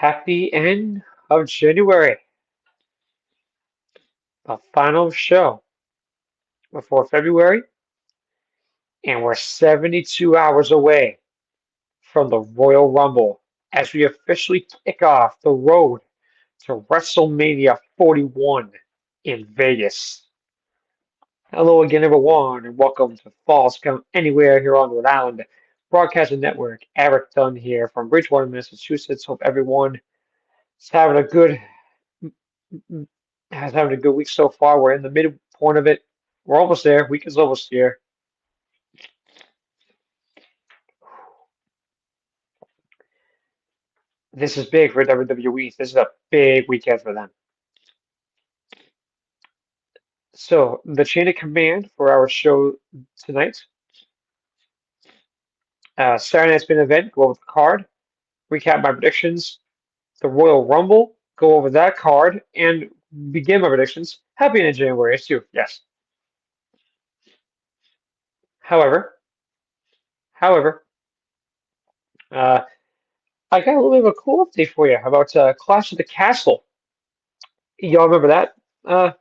Happy end of January, the final show before February, and we're 72 hours away from the Royal Rumble as we officially kick off the road to WrestleMania 41 in Vegas. Hello again, everyone, and welcome to Falls Count Anywhere here on Rhode Island Broadcasting Network. Erik Dunn here from Bridgewater, Massachusetts. Hope everyone is having a good week so far. We're in the midpoint of it. We're almost there. Week is almost here. This is big for WWE. This is a big weekend for them. So the chain of command for our show tonight. Saturday night's main event. Go over the card. Recap my predictions. The Royal Rumble. Go over that card and begin my predictions. Happy end of January too. Yes. However, however, uh, I got a little bit of a cool update for you about Clash of the Castle. Y'all remember that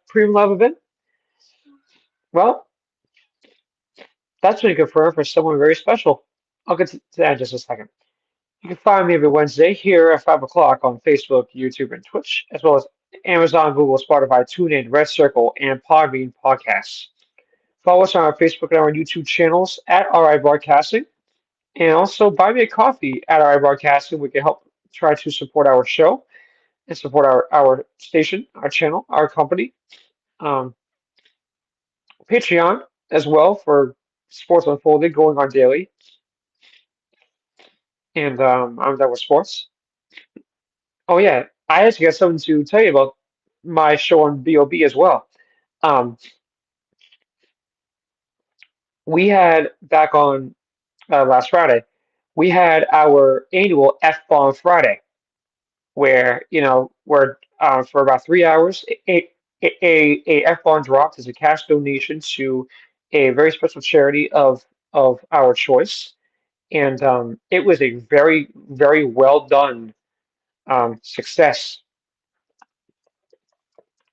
premium live event? Well, that's been confirmed for someone very special. I'll get to that in just a second. You can find me every Wednesday here at 5 o'clock on Facebook, YouTube, and Twitch, as well as Amazon, Google, Spotify, TuneIn, Red Circle, and Podbean podcasts. Follow us on our Facebook and our YouTube channels at RI Broadcasting, and also buy me a coffee at RI Broadcasting. We can help try to support our show and support our station, our channel, our company. Um, Patreon as well for Sports Unfolded going on daily. And I'm done with sports. Oh yeah, I actually got something to tell you about my show on BOB as well. Um, we had back on last Friday, we had our annual F-Bomb Friday, where we're for about 3 hours, a F-Bomb dropped as a cash donation to a very special charity of our choice, and it was a very very well done success.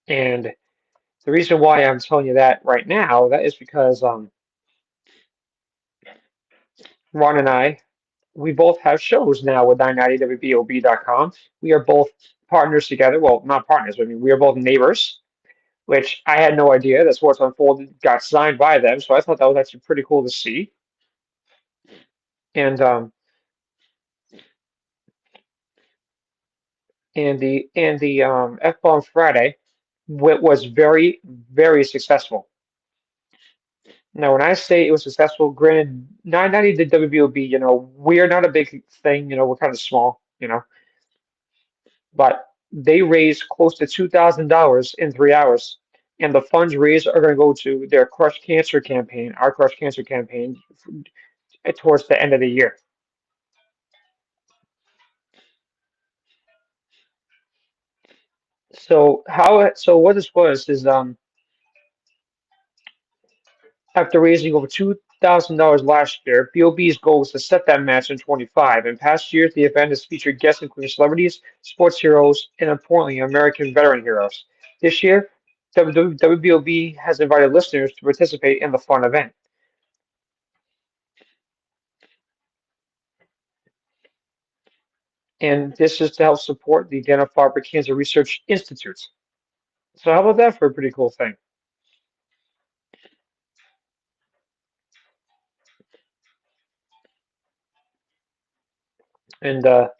And the reason why I'm telling you that right now, that is because Ron and I, we both have shows now with 990wbob.com. We are both partners together. Well, not partners, but I mean, we are both neighbors, which I had no idea that Sports Unfolded got signed by them. So I thought that was actually pretty cool to see. And the F-Bomb Friday was very, very successful. Now, when I say it was successful, granted, 990 the WBOB, we're not a big thing, we're kind of small, but they raised close to $2,000 in 3 hours. And the funds raised are going to go to their Crush Cancer campaign, our Crush Cancer campaign, towards the end of the year. So what this was is after raising over $2,000 last year, BOB's goal was to set that match in 25. In past years, the event has featured guests including celebrities, sports heroes, and importantly, American veteran heroes. This year, WBOB has invited listeners to participate in the fun event. And this is to help support the Dana-Farber Cancer Research Institute. So how about that for a pretty cool thing? And the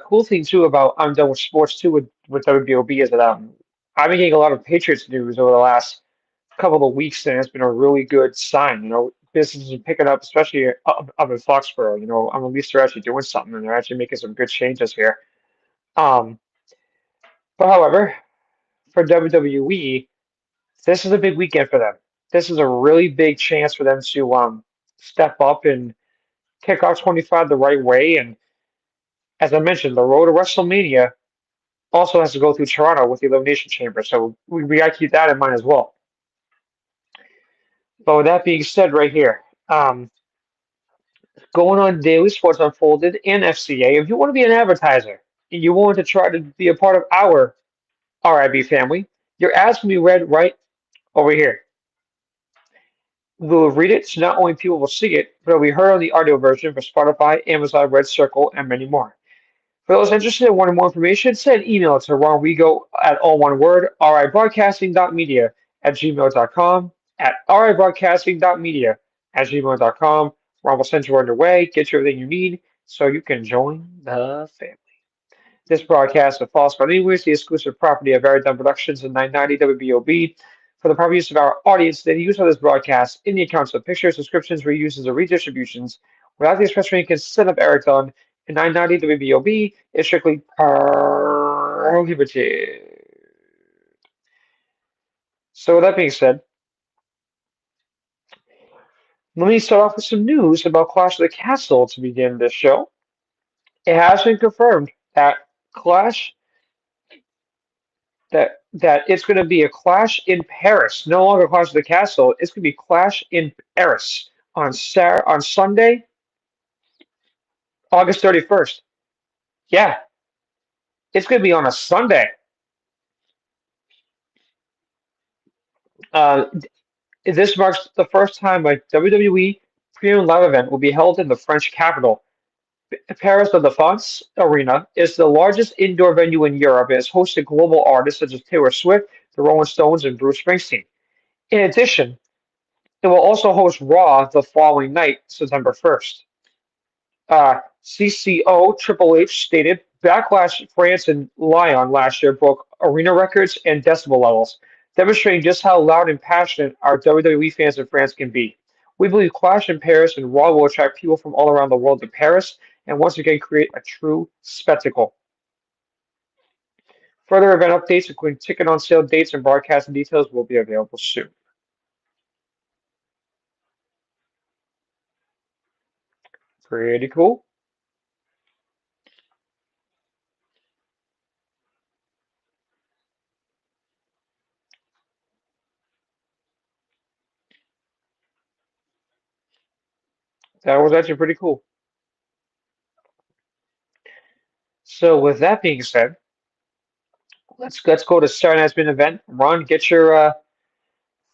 cool thing too about I'm done with sports too with WBOB is that I've been getting a lot of Patriots news over the last couple of weeks, and it's been a really good sign. Businesses are picking up, especially up in Foxborough. At least they're actually doing something, and they're actually making some good changes here. Um, but however, for WWE, this is a big weekend for them. This is a really big chance for them to step up and kick off 25 the right way. And as I mentioned, the road to WrestleMania also has to go through Toronto with the Elimination Chamber. So we got to keep that in mind as well. But with that being said, right here, going on Daily Sports Unfolded and FCA. If you want to be an advertiser and you want to try to be a part of our RIB family, your ads can be read right over here. We will read it so not only people will see it, but it will be heard on the audio version for Spotify, Amazon, Red Circle, and many more. For those interested in wanting more information, send an email to Rodrigo at all one word, ribroadcasting.media at gmail.com, at ribroadcasting.media at gmail.com. Ron will send you underway, get you everything you need so you can join the family. This broadcast of False Start Anywhere is the exclusive property of Erik Dunn Productions and 990 WBOB. For the proper use of our audience, the use of this broadcast in the accounts of pictures, descriptions, reuses, or redistributions without the express written consent of Erik Dunn and 990 WBOB is strictly prohibited. So with that being said, let me start off with some news about Clash of the Castle to begin this show. It has been confirmed that Clash that it's going to be a Clash in Paris, no longer Clash of the Castle. It's going to be Clash in Paris on Sunday, August 31st. Yeah, it's going to be on a Sunday. Uh, this marks the first time a WWE premium live event will be held in the French capital. Paris La Défense Arena is the largest indoor venue in Europe and has hosted global artists such as Taylor Swift, the Rolling Stones, and Bruce Springsteen. In addition, it will also host Raw the following night, September 1st. CCO Triple H stated Backlash France and Lyon last year broke arena records and decibel levels, demonstrating just how loud and passionate our WWE fans in France can be. We believe Clash in Paris and Raw will attract people from all around the world to Paris and once again create a true spectacle. Further event updates, including ticket on sale dates and broadcasting details, will be available soon. Pretty cool. That was actually pretty cool. So with that being said, let's go to Saturday night's main event. Ron, get your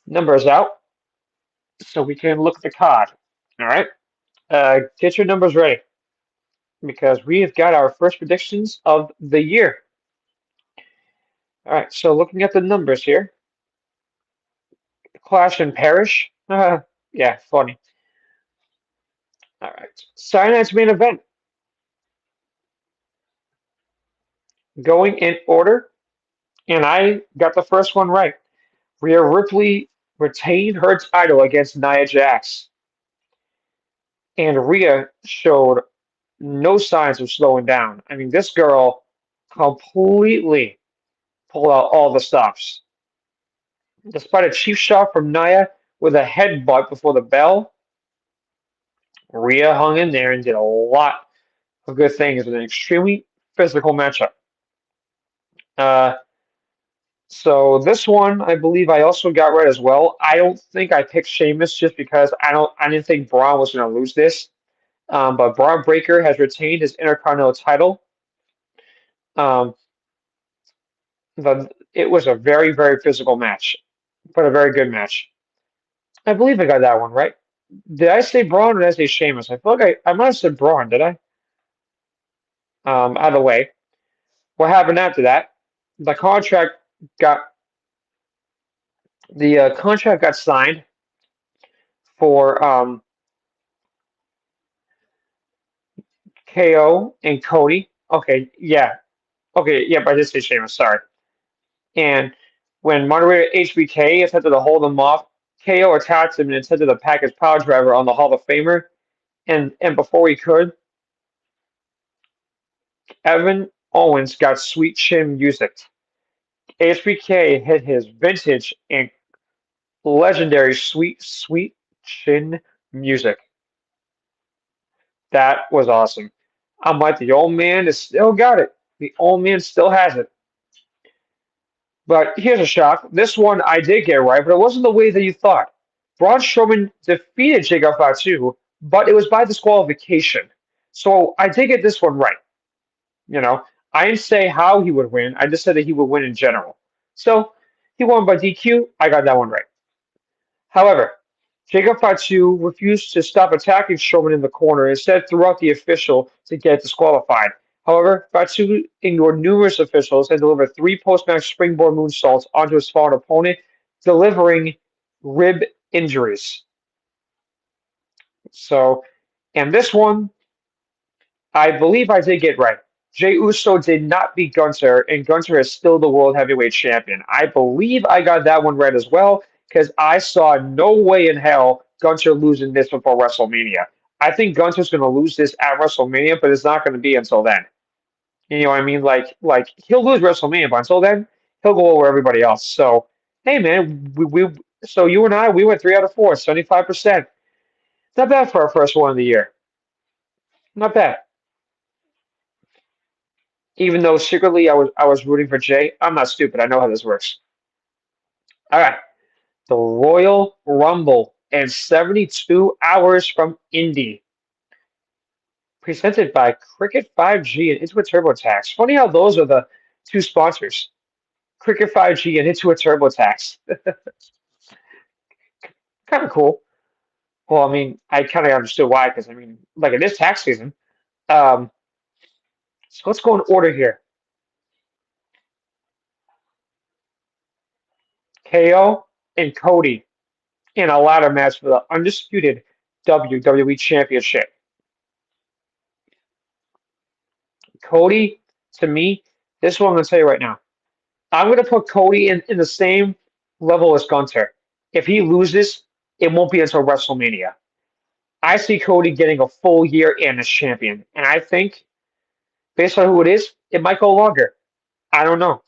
numbers out so we can look at the card. All right, get your numbers ready because we have got our first predictions of the year. All right, so looking at the numbers here, Clash and Parish. Yeah, funny. All right, Saturday night's main event. Going in order, and I got the first one right. Rhea Ripley retained her title against Nia Jax, and Rhea showed no signs of slowing down. I mean, this girl completely pulled out all the stops. Despite a cheap shot from Nia with a headbutt before the bell, Rhea hung in there and did a lot of good things with an extremely physical matchup. Uh, so this one, I believe I also got right as well. I don't think I picked Sheamus just because I didn't think Braun was going to lose this. But Braun Breaker has retained his Intercontinental title. Um, it was a very, very physical match, but a very good match. I believe I got that one right. Did I say Braun or did I say Sheamus? I feel like I might have said Braun, did I? Out of the way. What happened after that? The contract got contract got signed for KO and Cody. Okay, yeah. Okay, yep, I did say Sheamus, sorry. And when moderator HBK attempted to hold him off, KO attacked him and attempted to pack his power driver on the Hall of Famer. And before he could, Evan Owens got sweet chin music. HBK hit his vintage and legendary sweet chin music. That was awesome. I'm like, the old man has still got it. The old man still has it. But here's a shock. This one I did get right, but it wasn't the way that you thought. Braun Strowman defeated Jacob Fatu but it was by disqualification. So I did get this one right. You know, I didn't say how he would win. I just said that he would win in general. So he won by DQ. I got that one right. However, Jacob Fatu refused to stop attacking Strowman in the corner, instead threw out the official to get disqualified. However, Fatu ignored numerous officials and delivered three post-match springboard moonsaults onto his fallen opponent, delivering rib injuries. So, and this one, I believe I did get right. Jey Uso did not beat Gunther, and Gunther is still the World Heavyweight Champion. I believe I got that one right as well, because I saw no way in hell Gunther losing this before WrestleMania. I think Gunther's going to lose this at WrestleMania, but it's not going to be until then. You know what I mean? Like he'll lose WrestleMania, but until then, he'll go over everybody else. So, hey man, so you and I, we went 3 out of 4, 75%. Not bad for our first one of the year. Not bad. Even though secretly I was rooting for Jay. I'm not stupid. I know how this works. All right. The Royal Rumble and 72 hours from Indy. Presented by Cricket 5G and Intuit TurboTax. Funny how those are the two sponsors. Cricket 5G and Intuit TurboTax. Kind of cool. Well, I mean, I kind of understood why, because I mean, like it is tax season. Um, so let's go in order here. KO and Cody in a ladder match for the undisputed WWE Championship. Cody, to me, this is what I'm going to tell you right now. I'm going to put Cody in the same level as Gunther. If he loses, it won't be until WrestleMania. I see Cody getting a full year in as champion. And I think, based on who it is, it might go longer. I don't know.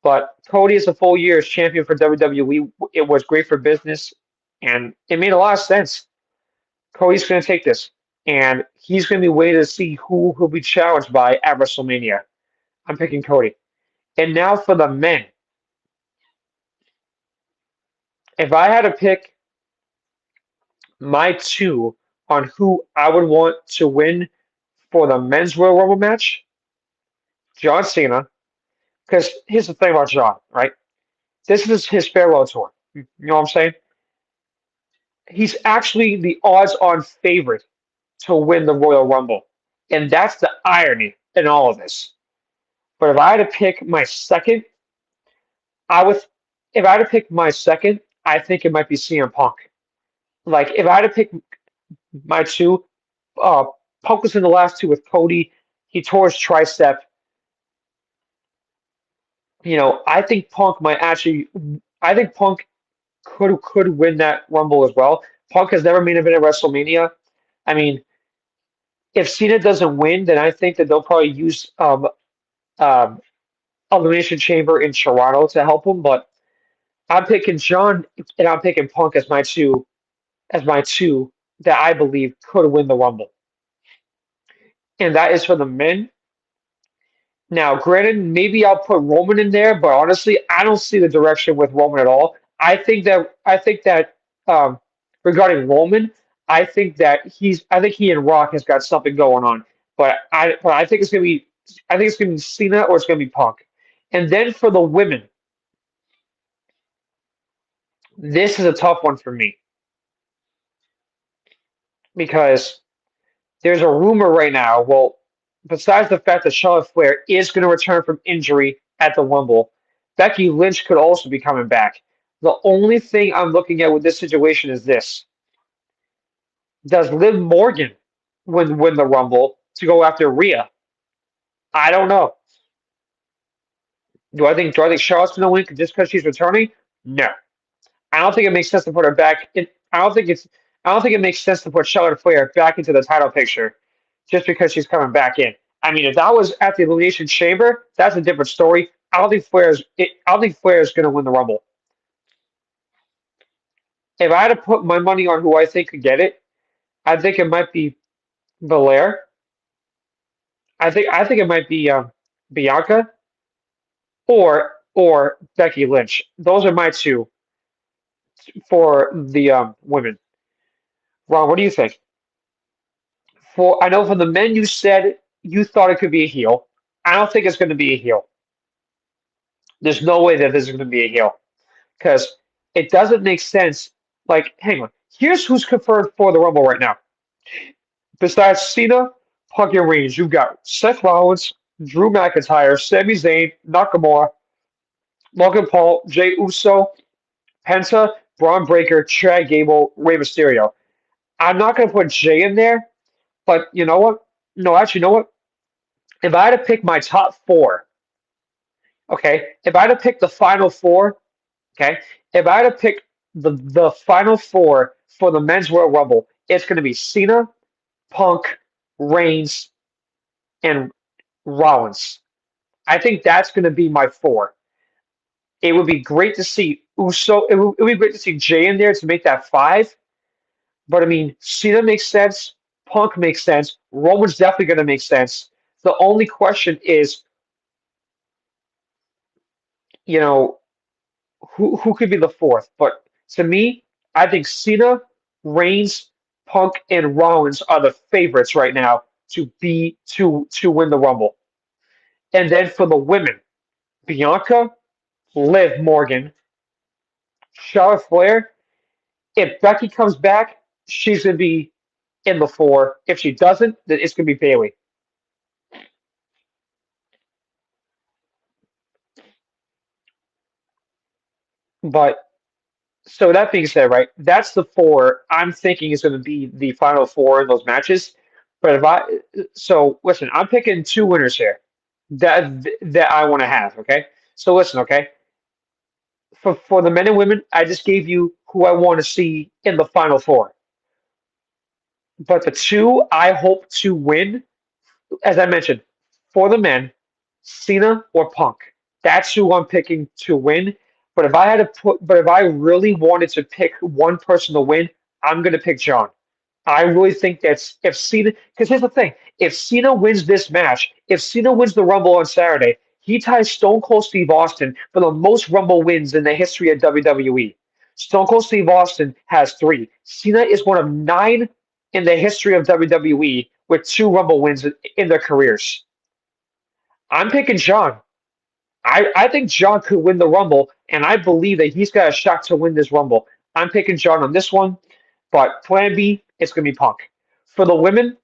But Cody is a full year as champion for WWE. It was great for business, and it made a lot of sense. Cody's going to take this, and he's going to be waiting to see who he'll be challenged by at WrestleMania. I'm picking Cody. And now for the men. If I had to pick my two on who I would want to win for the men's Royal Rumble match, John Cena. Because here's the thing about John, right? This is his farewell tour. You know what I'm saying? He's actually the odds-on favorite to win the Royal Rumble. And that's the irony in all of this. But if I had to pick my second, I would if I had to pick my second, I think it might be CM Punk. Like if I had to pick my two, uh Punk was in the last two with Cody. He tore his tricep. I think Punk could win that Rumble as well. Punk has never made event at WrestleMania. I mean, if Cena doesn't win, then I think that they'll probably use um, Elimination Chamber in Toronto to help him. But I'm picking John and I'm picking Punk as my two that I believe could win the Rumble. And that is for the men. Now, granted, maybe I'll put Roman in there, but honestly, I don't see the direction with Roman at all. I think that regarding Roman, I think he and Rock has got something going on. But I think it's gonna be Cena or it's gonna be Punk. And then for the women, this is a tough one for me because there's a rumor right now. Well, besides the fact that Charlotte Flair is going to return from injury at the Rumble, Becky Lynch could also be coming back. The only thing I'm looking at with this situation is this: does Liv Morgan win the Rumble to go after Rhea? I don't know. Do I think Charlotte's going to win just because she's returning? No. I don't think it makes sense to put her back in. I don't think it makes sense to put Charlotte Flair back into the title picture just because she's coming back in. I mean, if that was at the Elimination Chamber, that's a different story. I don't think Flair is going to win the Rumble. If I had to put my money on who I think could get it, I think it might be Belair. I think it might be Bianca or Becky Lynch. Those are my two for the women. Ron, what do you think? I know from the men you said you thought it could be a heel. I don't think it's going to be a heel. There's no way that this is going to be a heel because it doesn't make sense. Like, hang on. Here's who's confirmed for the Rumble right now. Besides Cena, Punk, and Reigns, you've got Seth Rollins, Drew McIntyre, Sami Zayn, Nakamura, Logan Paul, Jey Uso, Penta, Braun Breaker, Chad Gable, Rey Mysterio. I'm not going to put Jey in there, but you know what? No, actually, you know what? If I had to pick my top four, okay, if I had to pick the final four, okay, if I had to pick the final four for the men's Royal Rumble, it's going to be Cena, Punk, Reigns, and Rollins. I think that's going to be my four. It would be great to see Uso. It would be great to see Jay in there to make that five. But I mean, Cena makes sense. Punk makes sense. Roman's definitely going to make sense. The only question is, you know, who could be the fourth? But to me, I think Cena, Reigns, Punk, and Rollins are the favorites right now to win the Rumble. And then for the women, Bianca, Liv Morgan, Charlotte Flair. If Becky comes back, she's gonna be in the four. If she doesn't, then it's gonna be Bailey. But so that being said, right, that's the four I'm thinking is gonna be the final four in those matches. But if I so listen, I'm picking two winners here that I want to have. Okay, so listen, okay, for the men and women, I just gave you who I want to see in the final four. But the two I hope to win, as I mentioned, for the men, Cena or Punk. That's who I'm picking to win. But if I really wanted to pick one person to win, I'm gonna pick John. I really think that's if Cena, because here's the thing: if Cena wins this match, if Cena wins the Rumble on Saturday, he ties Stone Cold Steve Austin for the most Rumble wins in the history of WWE. Stone Cold Steve Austin has three. Cena is one of nine in the history of WWE with two Rumble wins in their careers. I'm picking John. I think John could win the Rumble, and I believe that he's got a shot to win this Rumble. I'm picking John on this one, but Plan B, it's going to be Punk. For the women,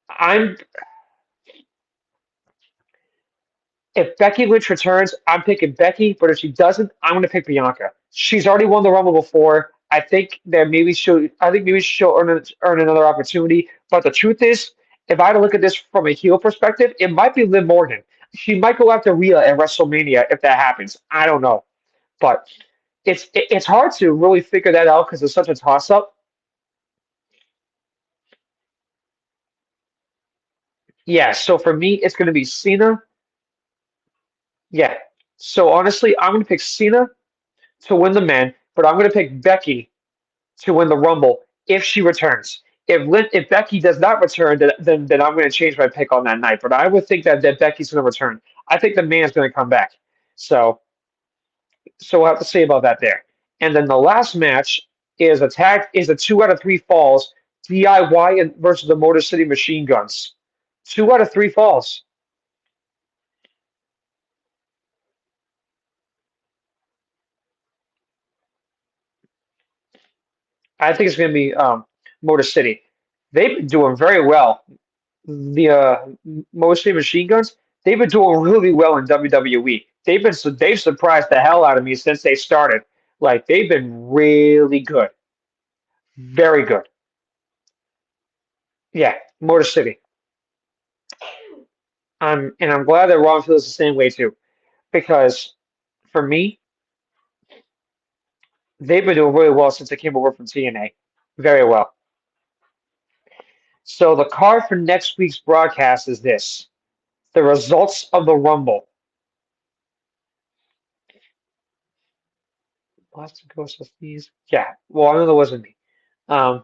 I'm if Becky Lynch returns, I'm picking Becky, but if she doesn't, I'm going to pick Bianca. She's already won the Rumble before. I think maybe she'll earn another opportunity. But the truth is, if I had to look at this from a heel perspective, it might be Liv Morgan. She might go after Rhea at WrestleMania if that happens. I don't know, but it's hard to really figure that out because it's such a toss up. Yeah, so for me, it's going to be Cena. Yeah. So honestly, I'm going to pick Cena to win the men, but I'm going to pick Becky to win the Rumble if she returns. If Becky does not return, then I'm going to change my pick on that night. But I would think that Becky's going to return. I think the man's going to come back. So we'll have to see about that there. And then the last match is a 2 out of 3 falls DIY versus the Motor City Machine Guns. 2 out of 3 falls. I think it's going to be Motor City. They've been doing very well. The Motor City Machine Guns, they've been doing really well in WWE. They've surprised the hell out of me since they started. Like they've been really good, very good. Yeah, Motor City. I'm glad that Ron feels the same way too, because for me, they've been doing really well since they came over from TNA. Very well. So the card for next week's broadcast is this: the results of the Rumble. Boston Ghost of these. Yeah. Well, I know that wasn't me. Um,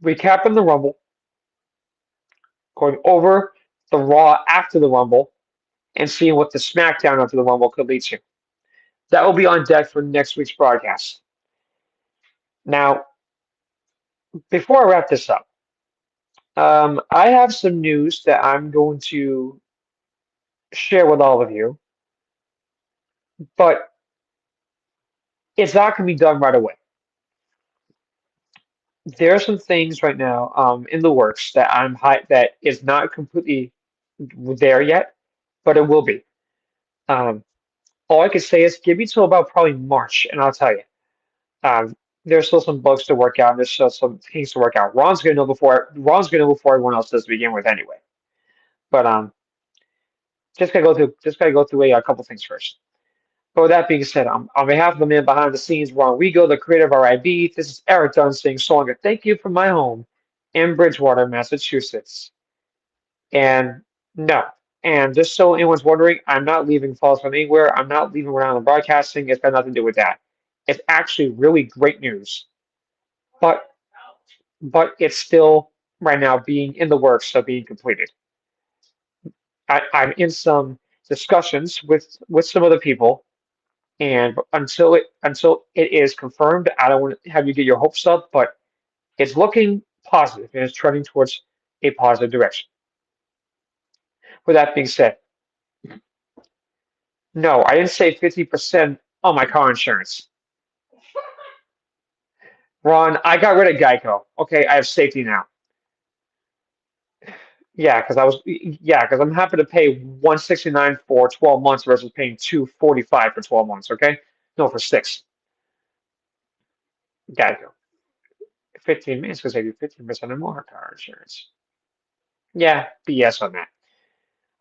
Recapping the Rumble, going over the Raw after the Rumble, and seeing what the SmackDown after the Rumble could lead to. That will be on deck for next week's broadcast. Now, before I wrap this up, I have some news that I'm going to share with all of you, but it's not going to be done right away. There are some things right now in the works that that is not completely there yet, but it will be. Um, all I can say is give me till about probably March, and I'll tell you. Um, there's still some bugs to work out. And there's still some things to work out. Ron's gonna know before everyone else does to begin with, anyway. But just gotta go through a couple things first. But with that being said, on behalf of the man behind the scenes, Ron Wego, the creator of RIB, this is Eric Dunn saying so long and thank you from my home in Bridgewater, Massachusetts. And no, and just so anyone's wondering, I'm not leaving Falls from anywhere. I'm not leaving around the broadcasting. It's got nothing to do with that. It's actually really great news, but it's still right now being in the works of being completed. I'm in some discussions with some other people, and until it is confirmed, I don't want to have you get your hopes up, but it's looking positive and it's trending towards a positive direction. With that being said, no, I didn't say 50% on my car insurance. Ron, I got rid of Geico. Okay, I have safety now. Yeah, because I'm happy to pay 169 for 12 months versus paying 245 for 12 months, okay? No, for 6. Geico. 15 minutes because I do 15% or more car insurance. Yeah, BS on that.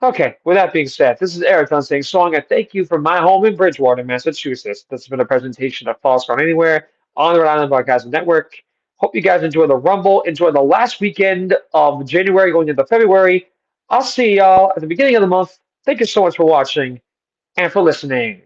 Okay, with that being said, this is Eric Dunn saying song and thank you from my home in Bridgewater, Massachusetts. This has been a presentation of Falls Count Anywhere on the Rhode Island Broadcasting Network. Hope you guys enjoy the Rumble. Enjoy the last weekend of January going into February. I'll see y'all at the beginning of the month. Thank you so much for watching and for listening.